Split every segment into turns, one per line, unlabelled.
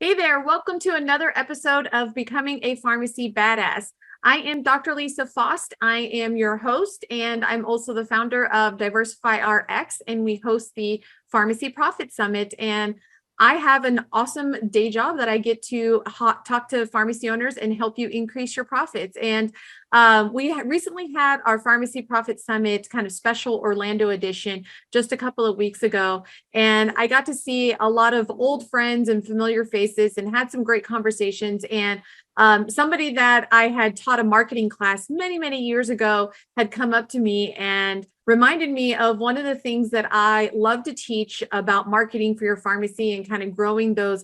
Hey there, welcome to another episode of Becoming a Pharmacy Badass. I am Dr. Lisa Faust. I am your host, and I'm also the founder of Diversify RX, and we host the Pharmacy Profit Summit. And I have an awesome day job that I get to talk to pharmacy owners and help you increase your profits. And we recently had our Pharmacy Profit Summit kind of special Orlando edition just a couple of weeks ago. And I got to see a lot of old friends and familiar faces and had some great conversations. And somebody that I had taught a marketing class many, many years ago had come up to me and reminded me of one of the things that I love to teach about marketing for your pharmacy and kind of growing those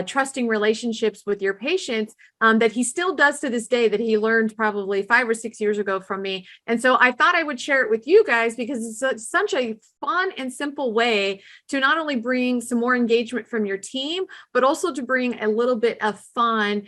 trusting relationships with your patients that he still does to this day, that he learned probably 5 or 6 years ago from me. And so I thought I would share it with you guys because it's such a fun and simple way to not only bring some more engagement from your team, but also to bring a little bit of fun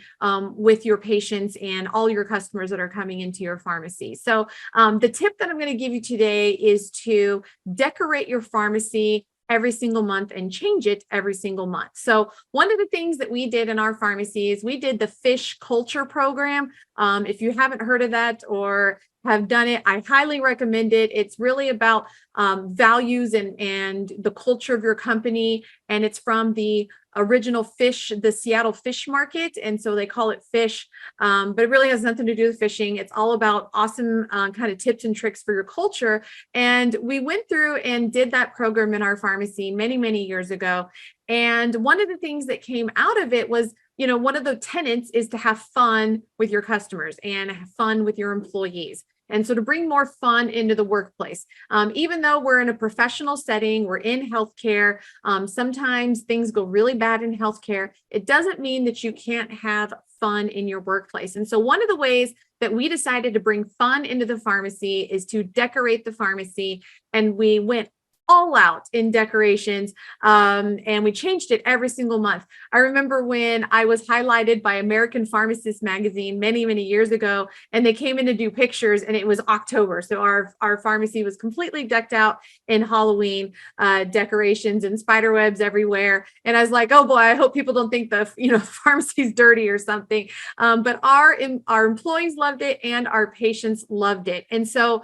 with your patients and all your customers that are coming into your pharmacy. So the tip that I'm going to give you today is to decorate your pharmacy every single month and change it every single month. So one of the things that we did in our pharmacy is we did the fish culture program. If you haven't heard of that or have done it, I highly recommend it. It's really about values and the culture of your company. And it's from the original fish, the Seattle Fish Market. And so they call it fish, but it really has nothing to do with fishing. It's all about awesome kind of tips and tricks for your culture. And we went through and did that program in our pharmacy many, many years ago. And one of the things that came out of it was, one of the tenets is to have fun with your customers and have fun with your employees. And so to bring more fun into the workplace, even though we're in a professional setting, we're in healthcare, sometimes things go really bad in healthcare. It doesn't mean that you can't have fun in your workplace. And so one of the ways that we decided to bring fun into the pharmacy is to decorate the pharmacy. And we went all out in decorations, and we changed it every single month. I remember when I was highlighted by American Pharmacist magazine many, many years ago, and they came in to do pictures, and it was October. So our pharmacy was completely decked out in Halloween decorations and spider webs everywhere. And I was like, oh boy, I hope people don't think the pharmacy's dirty or something. But our employees loved it and our patients loved it. And so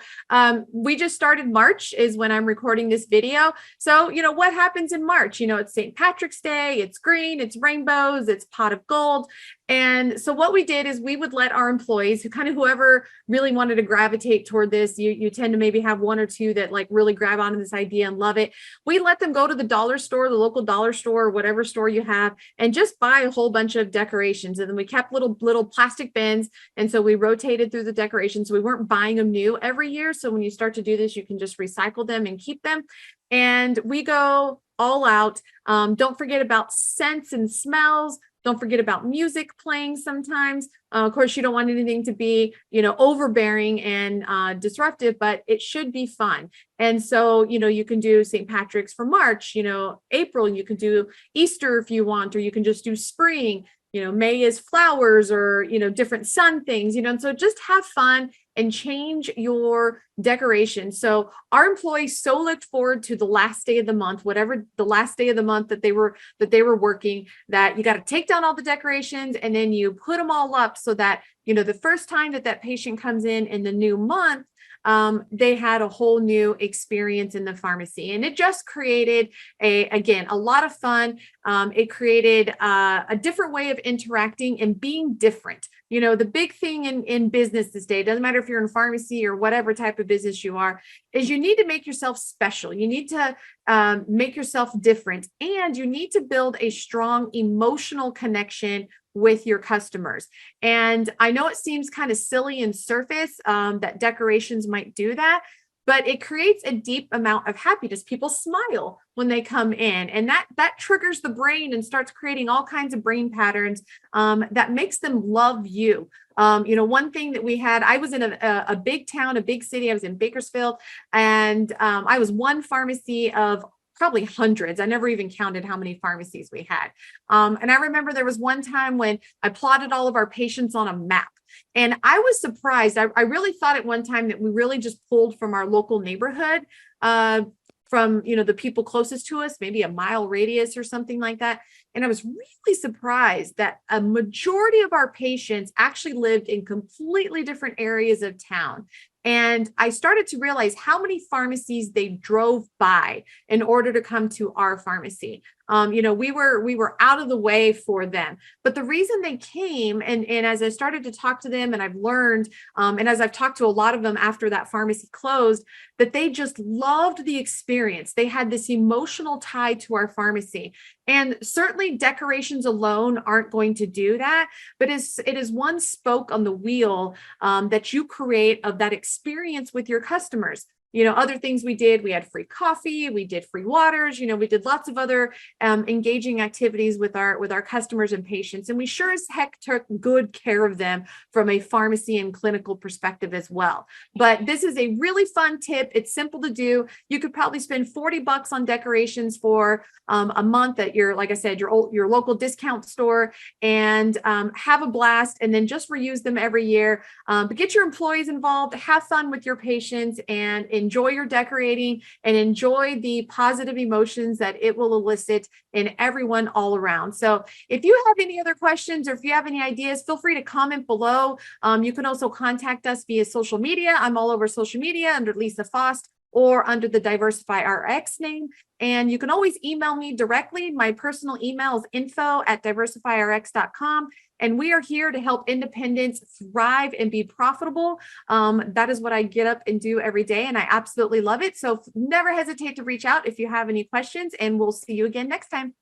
we just started. March is when I'm recording this video. So, what happens in March? It's St. Patrick's Day, it's green, it's rainbows, it's pot of gold. And so what we did is we would let our employees, whoever really wanted to gravitate toward this, you tend to maybe have one or two that like really grab onto this idea and love it. We let them go to the dollar store, the local dollar store, or whatever store you have, and just buy a whole bunch of decorations. And then we kept little plastic bins. And so we rotated through the decorations. We weren't buying them new every year. So when you start to do this, you can just recycle them and keep them. And we go all out. Don't forget about scents and smells. Don't forget about music playing sometimes. Of course, you don't want anything to be, overbearing and disruptive, but it should be fun. And so, you can do St. Patrick's for March, April, you can do Easter if you want, or you can just do spring. May is flowers or, different sun things, and so just have fun and change your decorations. So our employees so looked forward to the last day of the month, whatever the last day of the month that they were working, that you got to take down all the decorations and then you put them all up so that, the first time that patient comes in the new month, they had a whole new experience in the pharmacy. And it just created a lot of fun. It created a different way of interacting and being different. The big thing in business this day, doesn't matter if you're in pharmacy or whatever type of business you are, is you need to make yourself special. You need to make yourself different, and you need to build a strong emotional connection with your customers. And I know it seems kind of silly and surface that decorations might do that, but it creates a deep amount of happiness. People smile when they come in, and that triggers the brain and starts creating all kinds of brain patterns that makes them love you. One thing that we had, I was in a big town, a big city. I was in Bakersfield, and I was one pharmacy of probably hundreds. I never even counted how many pharmacies we had. And I remember there was one time when I plotted all of our patients on a map. And I was surprised. I really thought at one time that we really just pulled from our local neighborhood, from the people closest to us, maybe a mile radius or something like that. And I was really surprised that a majority of our patients actually lived in completely different areas of town. And I started to realize how many pharmacies they drove by in order to come to our pharmacy. We were out of the way for them. But the reason they came, and as I started to talk to them, and I've learned, and as I've talked to a lot of them after that pharmacy closed, that they just loved the experience. They had this emotional tie to our pharmacy. And certainly decorations alone aren't going to do that, but it is one spoke on the wheel that you create of that experience with your customers. Other things we had free coffee, we did free waters, we did lots of other engaging activities with our customers and patients. And we sure as heck took good care of them from a pharmacy and clinical perspective as well. But this is a really fun tip. It's simple to do. You could probably spend $40 on decorations for a month at like I said, your local discount store, and have a blast, and then just reuse them every year. But get your employees involved, have fun with your patients, and enjoy your decorating, and enjoy the positive emotions that it will elicit in everyone all around. So if you have any other questions, or if you have any ideas, feel free to comment below. You can also contact us via social media. I'm all over social media under Lisa Fost, or under the Diversify RX name. And you can always email me directly. My personal email is info@diversifyrx.com. And we are here to help independents thrive and be profitable. That is what I get up and do every day, and I absolutely love it. So never hesitate to reach out if you have any questions, and we'll see you again next time.